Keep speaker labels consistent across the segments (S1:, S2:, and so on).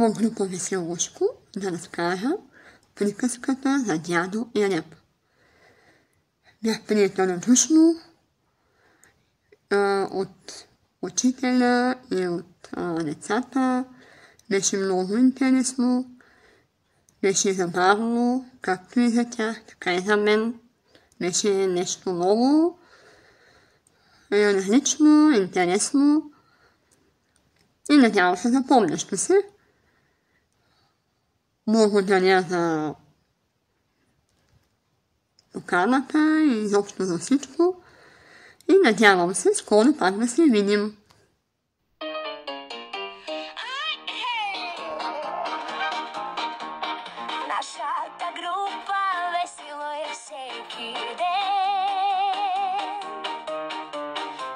S1: отново група Веселушко да разкажа приказката за дядо и реп. Бях приета радушно от учителя и от децата. Беше много интересно, беше забавно, както и за тях, така и за мен. Беше нещо много различно, интересно и надявам се запомнящо се. Благодаря за поканата и изобщо за всичко и надявам се скоро пак да се видим.
S2: Нашата група весело е всеки ден.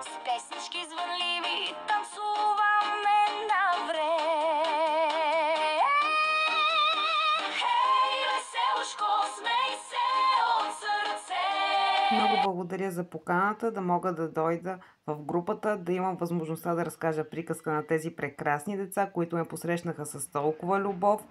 S2: С песнички звънливи танцуваме навред. Хей, веселушко, смей се от сърце.
S3: Много благодаря за поканата да мога да дойда в групата, да имам възможността да разкажа приказка на тези прекрасни деца, които ме посрещнаха с толкова любов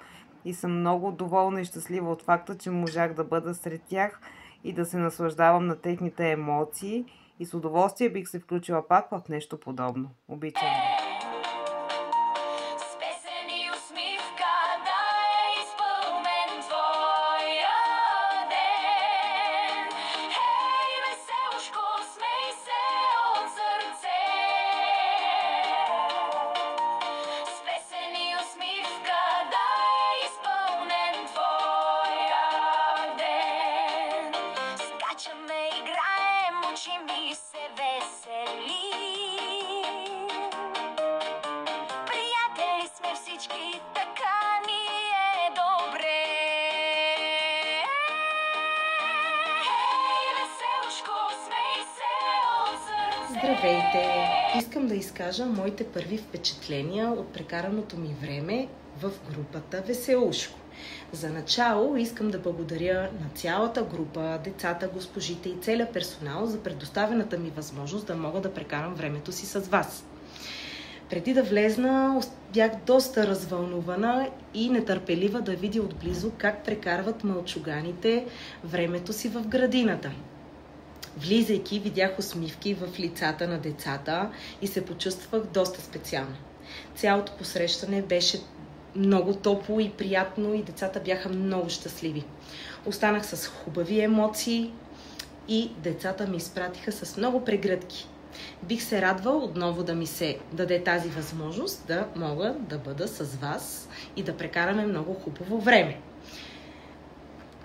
S3: и съм много доволна и щастлива от факта, че можах да бъда сред тях и да се наслаждавам на техните емоции и с удоволствие бих се включила пак в нещо подобно. Обичам ви!
S2: С песен и усмивка да е изпълнен твоя ден. Хей, веселушко, смей се от сърце. С песен и усмивка да е изпълнен твоя ден. Скачаме, играем, учим и се веселим. Приятели сме всички, така ни е добре. Хей, веселушко, смей се от сърце.
S4: Здравейте! Искам да изкажа моите първи впечатления от прекараното ми време в групата Веселушко. За начало искам да благодаря на цялата група, децата, госпожите и целия персонал за предоставената ми възможност да мога да прекарам времето си с вас. Преди да влезна, бях доста развълнувана и нетърпелива да видя отблизо как прекарват мълчуганите времето си в градината. Влизайки, видях усмивки в лицата на децата и се почувствах доста специално. Цялото посрещане беше много топло и приятно и децата бяха много щастливи. Останах с хубави емоции и децата ми изпратиха с много прегръдки. Бих се радвал отново да ми се даде тази възможност да мога да бъда с вас и да прекараме много хубаво време.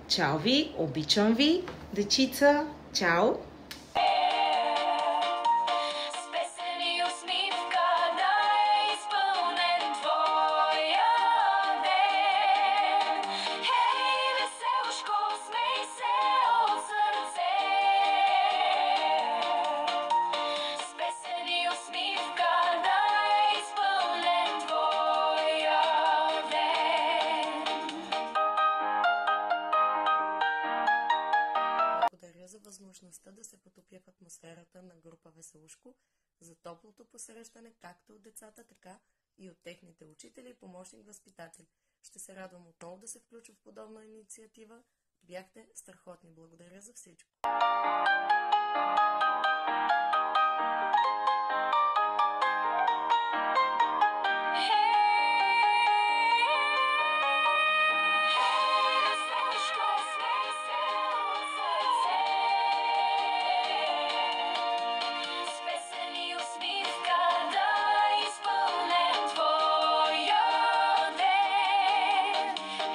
S4: Чао ви, обичам ви, дечица, чао!
S2: С песен и усмивка да е изпълнен твоя ден. Хей, веселушко, смей се от сърце. С песен и усмивка да е изпълнен твоя ден.
S5: Благодаря за възможността да се потопя в атмосферата на група Веселушко, за топлото посрещане както от децата, така и от техните учители и помощник-възпитатели. Ще се радвам отново да се включа в подобна инициатива. Бяхте страхотни. Благодаря за всичко.
S2: Веселушко, смей се от сърце. С песен и усмивка да е изпълнен твоя ден.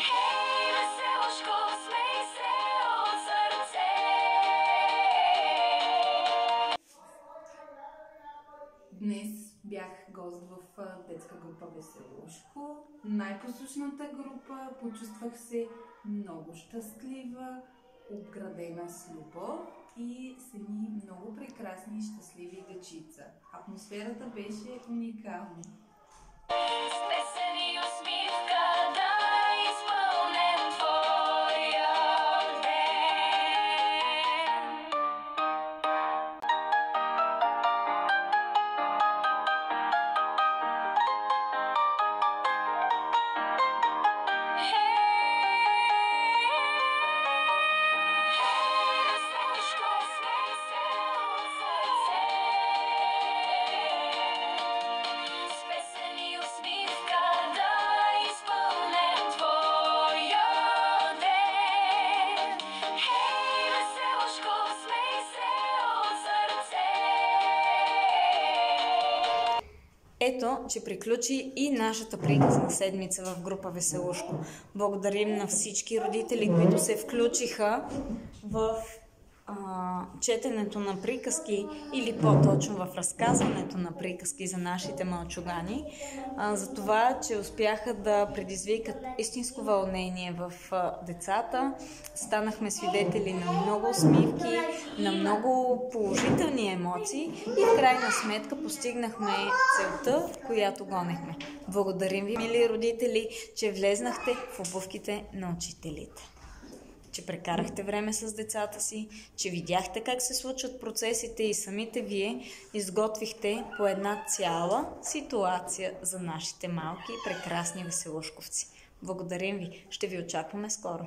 S2: Хей, веселушко, смей се от сърце.
S6: Днес бях гост в детска група Веселушко. Най-послушната група, почувствах се много щастлива, обградена с любов и с едни много прекрасни и щастливи дечица. Атмосферата беше уникална.
S2: С песен и усмивка да е изпълнен твоя ден.
S7: Ето, че приключи и нашата приказна седмица в група Веселушко. Благодарим на всички родители, които се включиха в четенето на приказки или по-точно в разказването на приказки за нашите мълчугани, за това, че успяха да предизвикат истинско вълнение в децата. Станахме свидетели на много усмивки, на много положителни емоции и в крайна сметка постигнахме целта, която гонехме. Благодарим ви, мили родители, че влезнахте в обувките на учителите, че прекарахте време с децата си, че видяхте как се случват процесите и самите вие изготвихте по една цяла ситуация за нашите малки и прекрасни веселушковци. Благодарим ви! Ще ви очакваме скоро!